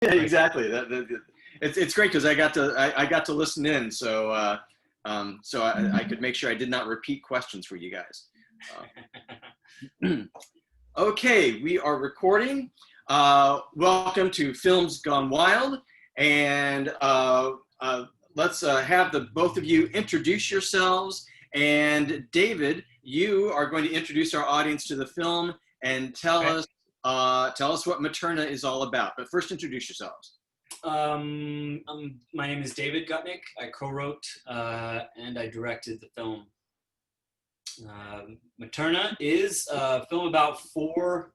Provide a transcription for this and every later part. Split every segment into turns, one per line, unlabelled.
Yeah, exactly. It's great because I got to listen in, so I could make sure I did not repeat questions for you guys. Okay, we are recording. Welcome to Films Gone Wild, and let's have the both of you introduce yourselves. And David, you are going to introduce our audience to the film and tell us what Materna is all about. But first, introduce yourselves.
My name is David Gutnik. I co-wrote and I directed the film. Materna is a film about four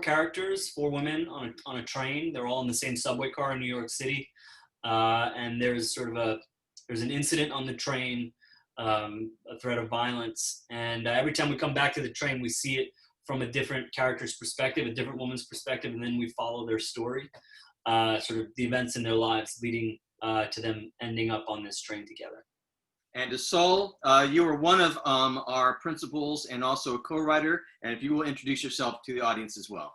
characters, four women on a train. They're all in the same subway car in New York City, and there's an incident on the train, a threat of violence, and every time we come back to the train, we see it from a different character's perspective, a different woman's perspective, and then we follow their story. Sort of the events in their lives leading to them ending up on this train together.
And Assol, you are one of our principals and also a co-writer, and if you will introduce yourself to the audience as well.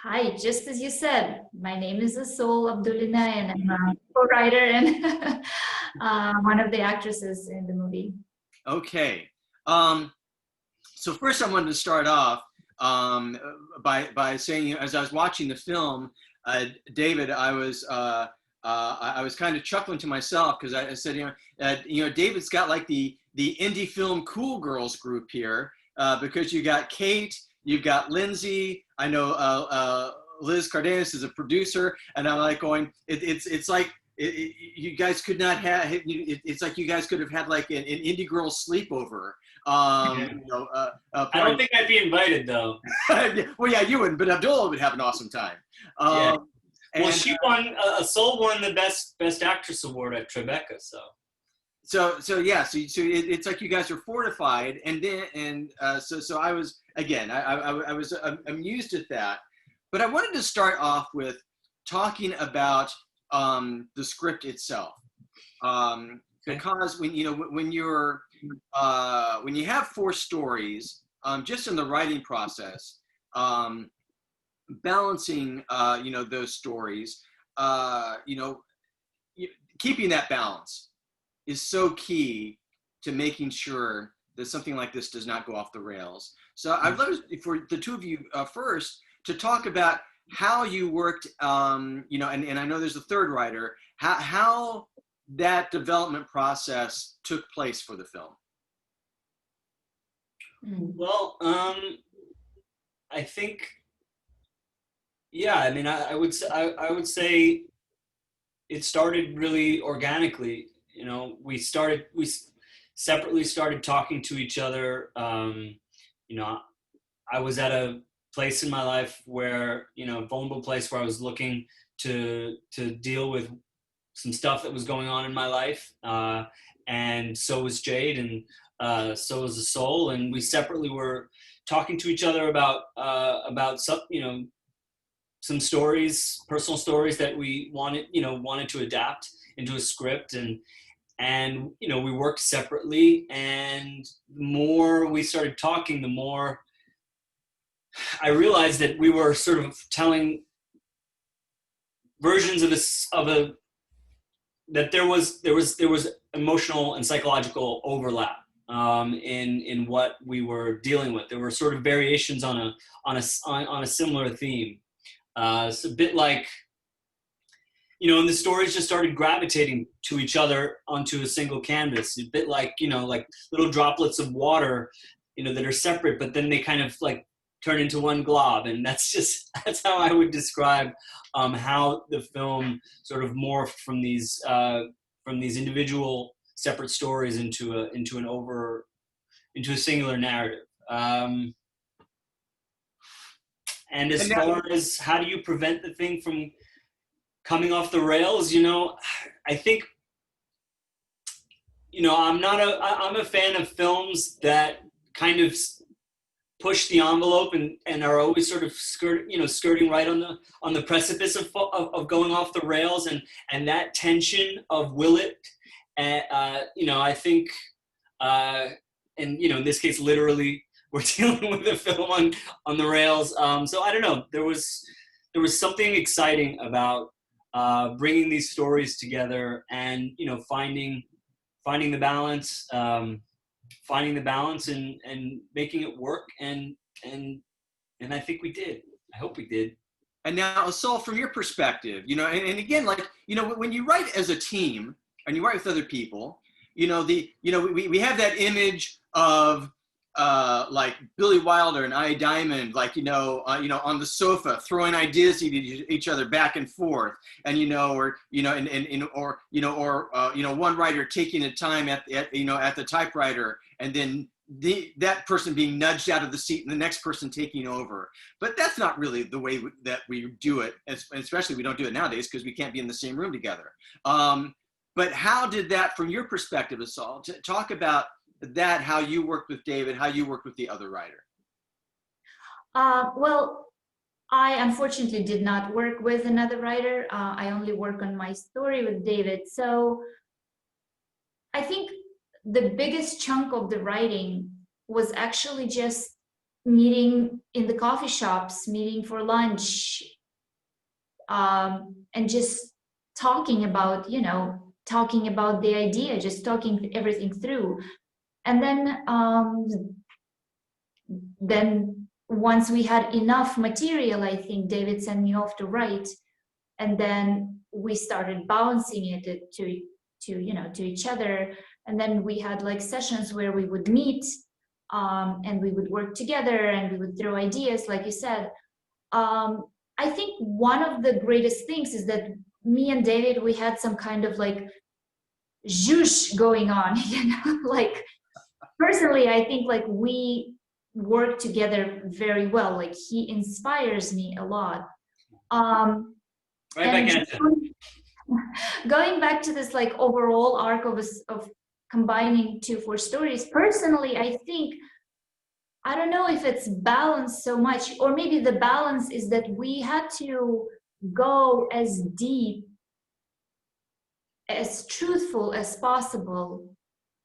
Hi, just as you said, my name is Assol Abdullina, and I'm a co-writer and one of the actresses in the movie. Okay.
So first I wanted to start off by saying, as I was watching the film, David, I was kind of chuckling to myself because I said, David's got like the indie film cool girls group here because you got Kate, you've got Lindsay. I know Liz Cardenas is a producer, and I'm like going, it's like you guys could not have. It's like you guys could have had like an indie girl sleepover.
I don't think I'd be invited though.
Well, yeah, you wouldn't, but Abdullah would have an awesome time.
Yeah. Well, she won. Assol won the best actress award at Tribeca. So
it's like you guys are fortified, so I was I was amused at that, but I wanted to start off with talking about the script itself, because when you have four stories, just in the writing process, balancing those stories, keeping that balance is so key to making sure that something like this does not go off the rails. So I'd love for the two of you first to talk about how you worked, and I know there's a third writer, how that development process took place for the film.
Well, I think, yeah, I mean, I would say it started really organically. We separately started talking to each other. I was at a place in my life where, a vulnerable place where I was looking to deal with some stuff that was going on in my life. And so was Jade, and so was Assol, and we separately were talking to each other about some stories, personal stories that we wanted to adapt into a script, and we worked separately, and the more we started talking, the more I realized that we were sort of telling versions that there was emotional and psychological overlap in what we were dealing with. There were sort of variations on a similar theme. It's a bit like, and the stories just started gravitating to each other onto a single canvas. A bit like, like little droplets of water, that are separate, but then they kind of like turn into one glob. And that's how I would describe how the film sort of morphed from these individual separate stories into a singular narrative. And as far as how do you prevent the thing from coming off the rails, I think, I'm a fan of films that kind of push the envelope and are always sort of skirting right on the precipice of going off the rails, and that tension of will it, I think, and in this case, literally, we're dealing with a film on the rails. So I don't know. There was there was something exciting about bringing these stories together and, you know, finding the balance, and making it work. And I think we did. I hope we did.
And now, Assol, from your perspective, you know, and again, like, you know, when you write as a team and you write with other people, you know, we have that image of like Billy Wilder and I Diamond, like, you know, on the sofa throwing ideas at each other back and forth, and, you know, or, you know, or one writer taking a time at the typewriter, and then that person being nudged out of the seat and the next person taking over. But that's not really the way that we do it, especially we don't do it nowadays because we can't be in the same room together. But how did that, from your perspective, Assol, talk about that, how you worked with David, how you worked with the other writer?
Well, I unfortunately did not work with another writer. I only work on my story with David. So I think the biggest chunk of the writing was actually just meeting in the coffee shops, meeting for lunch, and just talking about, talking about the idea, just talking everything through. And then once we had enough material, I think David sent me off to write, and then we started bouncing it to each other. And then we had like sessions where we would meet, and we would work together, and we would throw ideas, like you said. I think one of the greatest things is that me and David, we had some kind of like zhoosh going on, like personally, I think like we work together very well. Like he inspires me a lot. Going back to this like overall arc of combining 4 stories, personally, I think, I don't know if it's balanced so much, or maybe the balance is that we had to go as deep, as truthful as possible.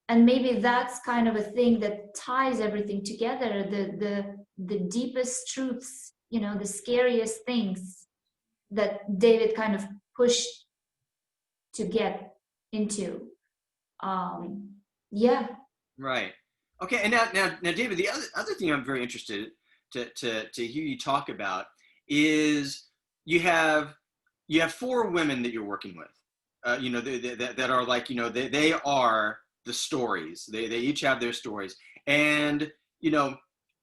And maybe that's kind of a thing that ties everything together, the deepest truths, the scariest things that David kind of pushed to get into. Yeah.
Right. Okay. And now, David, the other thing I'm very interested to hear you talk about is you have 4 women that you're working with, that are like, they are the stories. They each have their stories. And,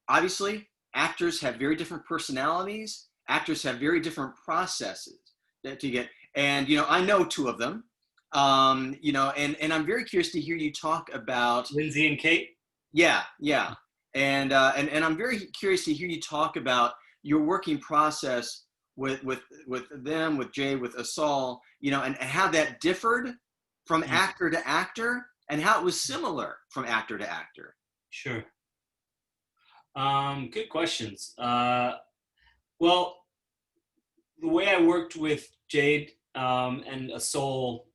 obviously actors have very different personalities. Actors have very different processes to get. And, I know 2 of them, and I'm very curious to hear you talk about
Lindsay and Kate.
Yeah. And I'm very curious to hear you talk about your working process with them, with Jay, with Assol, and how that differed from actor to actor, and how it was similar from actor to actor.
Sure. Good questions. Well, the way I worked with Jade and Assol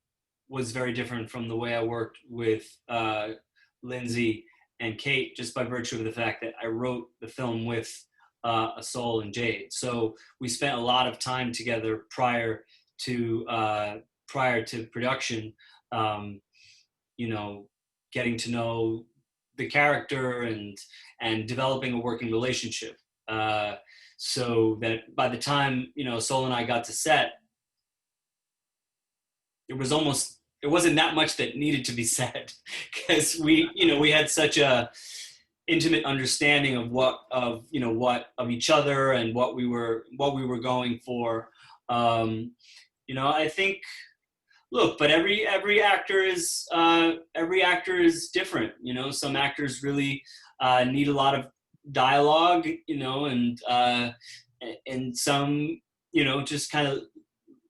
was very different from the way I worked with Lindsay and Kate, just by virtue of the fact that I wrote the film with Assol and Jade. So we spent a lot of time together prior to production, getting to know the character and developing a working relationship. So that by the time, Assol and I got to set, it wasn't that much that needed to be said, because we had such a intimate understanding of each other and what we were going for. I think, look, but every actor is different. Some actors really need a lot of dialogue, and some, just kind of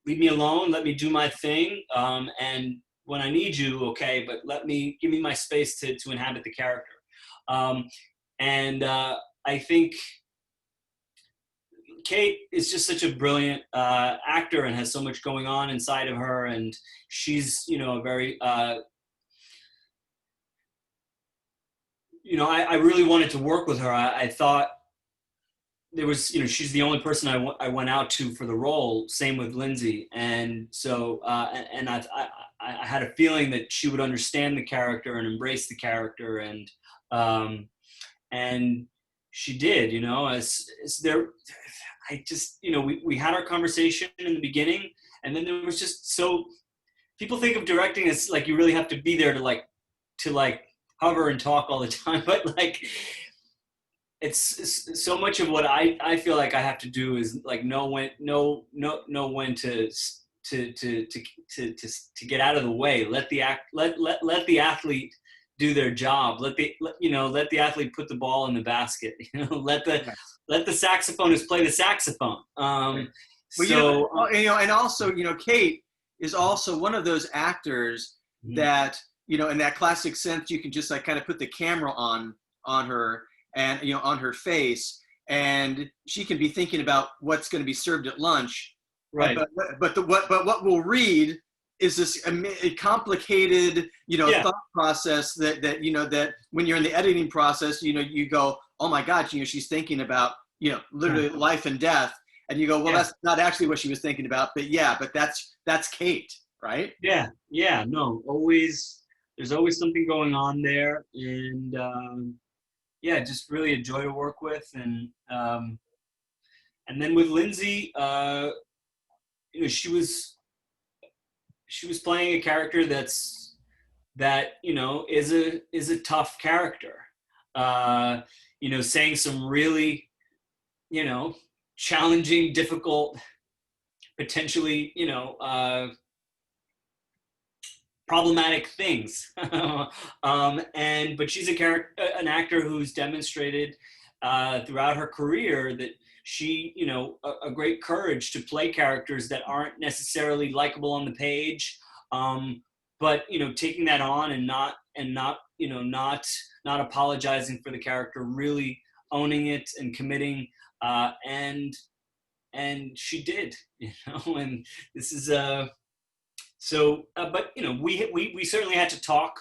leave me alone, let me do my thing, and when I need you, okay, but give me my space to inhabit the character. I think Kate is just such a brilliant actor and has so much going on inside of her, and she's a very I really wanted to work with her. I thought there was, she's the only person I went out to for the role. Same with Lindsay. And so, and I had a feeling that she would understand the character and embrace the character. And she did, as there, I just, we had our conversation in the beginning, and then there was just, so people think of directing as like, you really have to be there to hover and talk all the time. But like, it's so much of what I feel like I have to do is like know when to get out of the way. Let the athlete do their job. Let the athlete put the ball in the basket. Let the saxophonist play the saxophone.
Well, and also, Kate is also one of those actors that, in that classic sense, you can just like kind of put the camera on her and, on her face, and she can be thinking about what's going to be served at lunch.
Right.
But what we'll read is this complicated, thought process that when you're in the editing process, you go, oh my God, she's thinking about, literally life and death. And you go, well, that's not actually what she was thinking about, but that's Kate, right?
Yeah, no, there's always something going on there. And just really a joy to work with. And then with Lindsay, she was playing a character that is a tough character, saying some really, challenging, difficult, potentially, problematic things. But she's an actor who's demonstrated throughout her career that she, a great courage to play characters that aren't necessarily likable on the page, but taking that on and not apologizing for the character, really owning it and committing, and she did, and this is but we certainly had to talk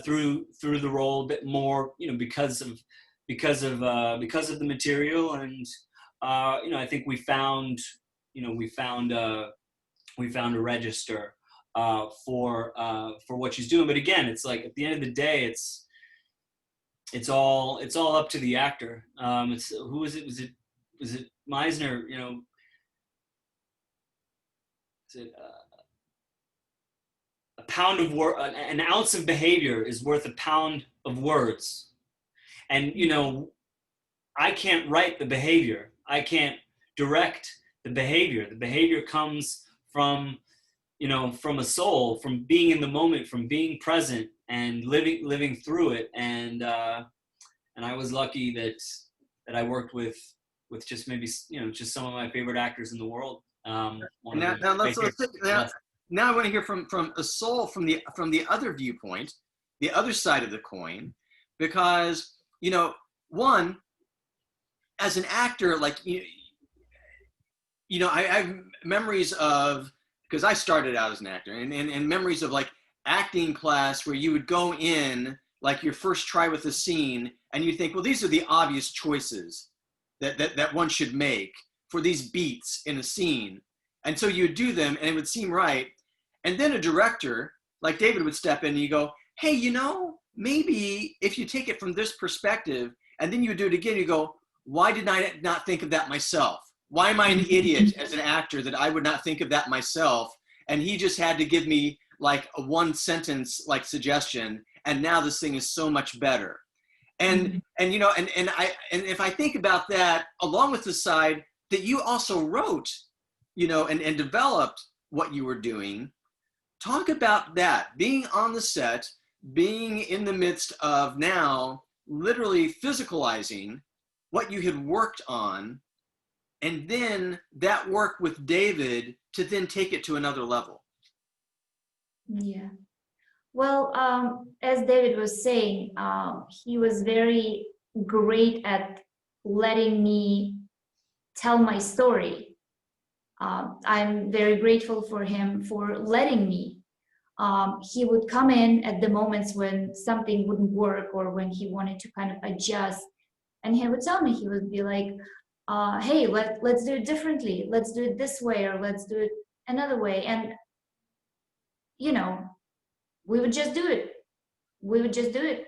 through the role a bit more, because of the material, and I think we found a register for what she's doing. But again, it's like at the end of the day, it's all up to the actor. Who is it? Was it Meisner? Is it a pound of an ounce of behavior is worth a pound of words. And I can't write the behavior. I can't direct the behavior. The behavior comes from a soul, from being in the moment, from being present and living through it. And I was lucky that I worked with just maybe just some of my favorite actors in the world.
Now I want to hear from Assol from the other viewpoint, the other side of the coin, because one, as an actor, like I have memories of, because I started out as an actor, and memories of like acting class where you would go in like your first try with a scene, and you think, well, these are the obvious choices that one should make for these beats in a scene, and so you would do them, and it would seem right. And then a director like David would step in and you go, hey, maybe if you take it from this perspective, and then you do it again, you go, why did I not think of that myself? Why am I an idiot as an actor that I would not think of that myself? And he just had to give me like a one sentence like suggestion, and now this thing is so much better. And if I think about that, along with the side that you also wrote, and developed what you were doing. Talk about that, being on the set, being in the midst of now literally physicalizing what you had worked on, and then that work with David to then take it to another level.
Yeah. Well, as David was saying, he was very great at letting me tell my story. I'm very grateful for him for letting me. He would come in at the moments when something wouldn't work or when he wanted to kind of adjust, and he would tell me, he would be like, hey, let's do it differently. Let's do it this way, or let's do it another way. And, you know, we would just do it. We would just do it.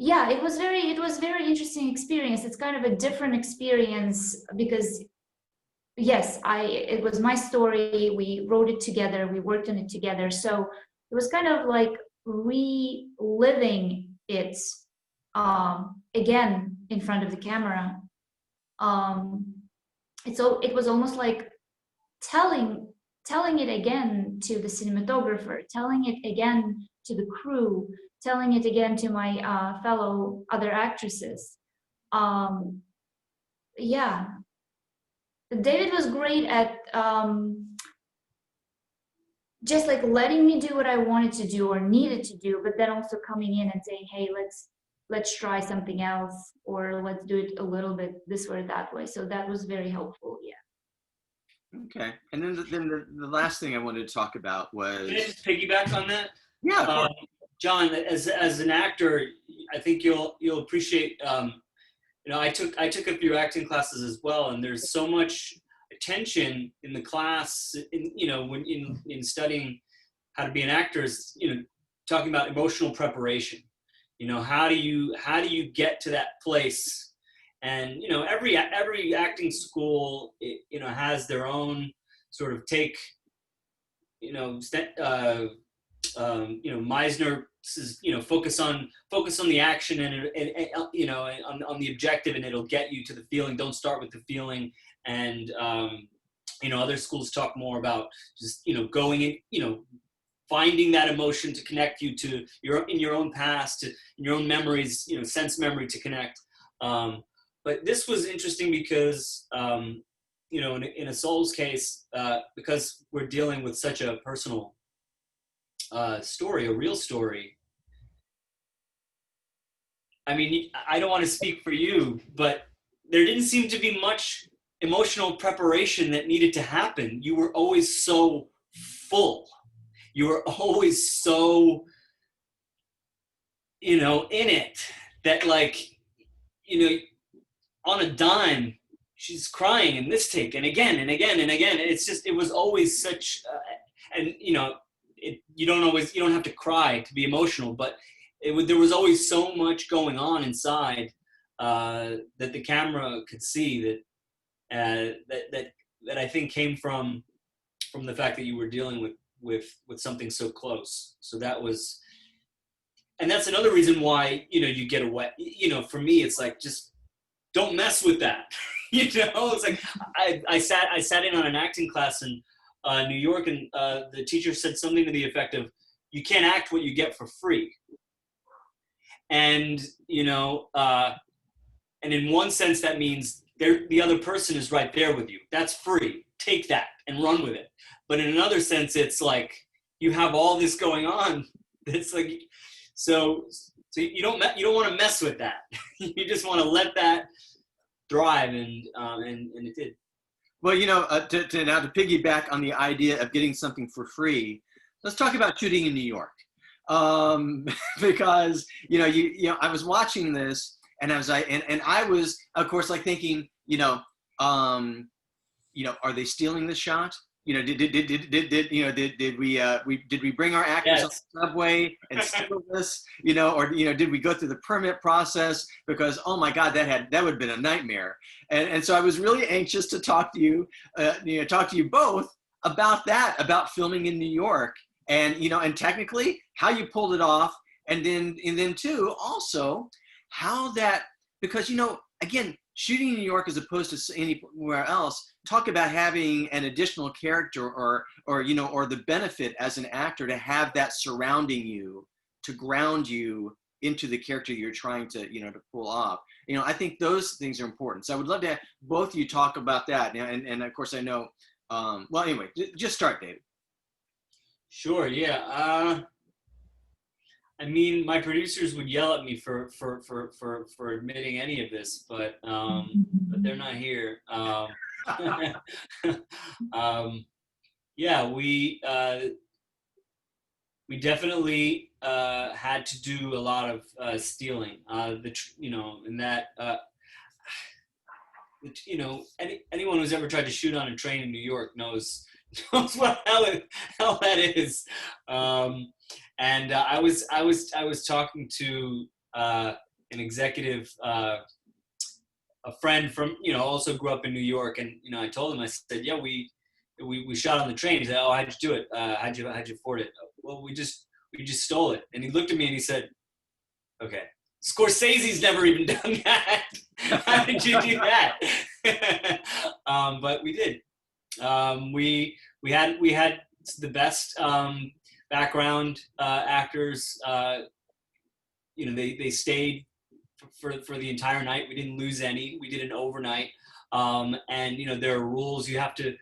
Yeah, it was very interesting experience. It's kind of a different experience because, yes, it was my story. We wrote it together. We worked on it together. So it was kind of like reliving it again in front of the camera. It was almost like telling it again to the cinematographer, telling it again to the crew, telling it again to my fellow other actresses. Yeah, David was great at just like letting me do what I wanted to do or needed to do, but then also coming in and saying, hey, let's try something else, or let's do it a little bit this way or that way. So that was very helpful. Yeah.
Okay, and then the last thing I wanted to talk about was.
Can I just piggyback on that?
Yeah, of course.
John, as an actor, I think you'll appreciate. You know, I took a few acting classes as well, and there's so much attention in the class. When in studying how to be an actor, is talking about emotional preparation. How do you get to that place? And every acting school has their own sort of take. Meisner says, focus on the action and on the objective, and it'll get you to the feeling. Don't start with the feeling. And other schools talk more about just going in, finding that emotion to connect you to your own past, to your own memories, sense memory to connect. But this was interesting because in Assol's case, because we're dealing with such a personal story, a real story. I mean, I don't want to speak for you, but there didn't seem to be much emotional preparation that needed to happen. You were always so full. You were always so, in it, that on a dime, she's crying in this take, and again and again and again. It was always such, and you don't have to cry to be emotional, but there was always so much going on inside that the camera could see that I think came from the fact that you were dealing with something so close. So that was, and that's another reason why you get away. For me, it's like, just don't mess with that. It's like I sat in on an acting class in New York, and the teacher said something to the effect of, "You can't act what you get for free." And and in one sense that means the other person is right there with you. That's free. Take that and run with it. But in another sense, it's like you have all this going on. It's like so you don't want to mess with that. You just want to let that thrive, and it did.
Well, to now to piggyback on the idea of getting something for free, let's talk about shooting in New York, because I was watching this, and I was like, and I was, of course, like thinking, are they stealing this shot? Did we bring our actors on the subway and steal this? Or did we go through the permit process? Because, oh my God, that would have been a nightmare. And so I was really anxious to talk to you, both about that, about filming in New York, and and technically how you pulled it off, and then too also how that, because again, shooting in New York as opposed to anywhere else, talk about having an additional character or the benefit as an actor to have that surrounding you, to ground you into the character you're trying to to pull off. I think those things are important. So I would love to have both of you talk about that. And of course I know, well, anyway, just start, David.
Sure. Yeah. I mean, my producers would yell at me for admitting any of this, but they're not here. Yeah, we definitely had to do a lot of stealing. In that, anyone who's ever tried to shoot on a train in New York knows what hell that is. And I was talking to an executive, a friend from also grew up in New York, and I told him, I said, yeah, we shot on the train. He said, oh, how'd you do it? How'd you afford it? Well, we just stole it. And he looked at me and he said, okay, Scorsese's never even done that. How did you do that? But we did. We had the best background actors. They stayed for the entire night. We didn't lose any. We did an overnight. And there are rules. You have to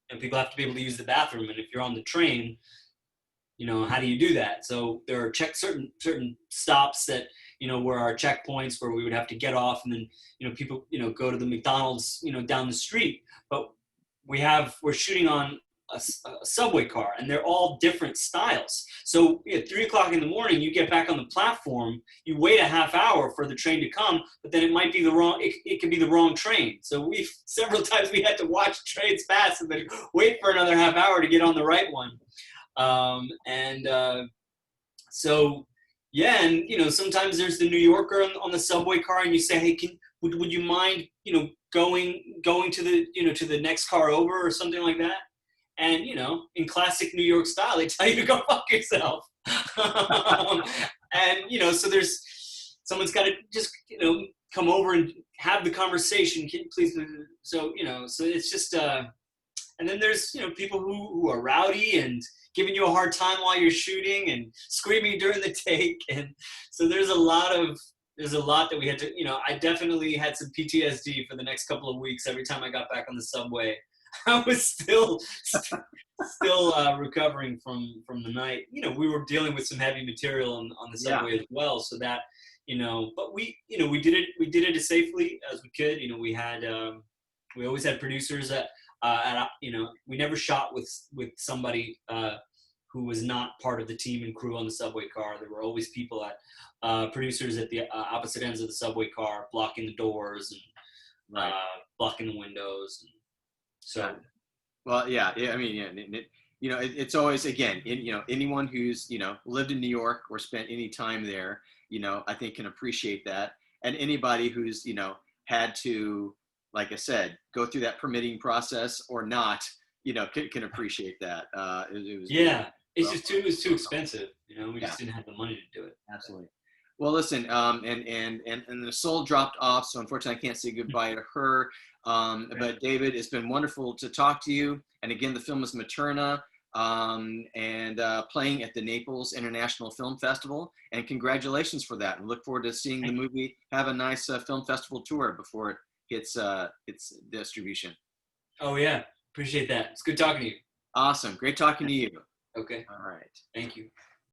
and people have to be able to use the bathroom. And if you're on the train, how do you do that? So there are certain stops that, where our checkpoints where we would have to get off, and then, people, go to the McDonald's, down the street. But we're shooting on a subway car, and they're all different styles. So at 3 o'clock in the morning, you get back on the platform, you wait a half hour for the train to come, but then it might be it could be the wrong train. So several times we had to watch trains pass and then wait for another half hour to get on the right one. So yeah, and sometimes there's the New Yorker on the subway car, and you say, hey, would you mind going to the next car over or something like that? And in classic New York style, they tell you to go fuck yourself. And so there's someone's got to just come over and have the conversation. Can you please? So so it's just and then there's people who are rowdy and giving you a hard time while you're shooting and screaming during the take. And so there's a lot that we had to, I definitely had some PTSD for the next couple of weeks. Every time I got back on the subway, I was still recovering from the night. We were dealing with some heavy material on the subway as well. So that, but we did it as safely as we could. We had, we always had producers that, we never shot with somebody who was not part of the team and crew on the subway car. There were always people producers at the opposite ends of the subway car, blocking the doors and blocking the windows. And so,
well, yeah. I mean, it's always, again, anyone who's lived in New York or spent any time there, I think can appreciate that, and anybody who's had to, like I said, go through that permitting process or not, can appreciate that. It was
it was too expensive. We just didn't have the money to do it.
Absolutely. Well, listen, and the soul dropped off, so unfortunately I can't say goodbye to her. But David, it's been wonderful to talk to you. And again, the film is Materna, and playing at the Naples International Film Festival. And congratulations for that. And look forward to seeing the movie. Have a nice film festival tour before it hits its distribution.
Oh yeah, appreciate that. It's good talking to you.
Awesome, great talking to you.
Okay.
All right.
Thank you.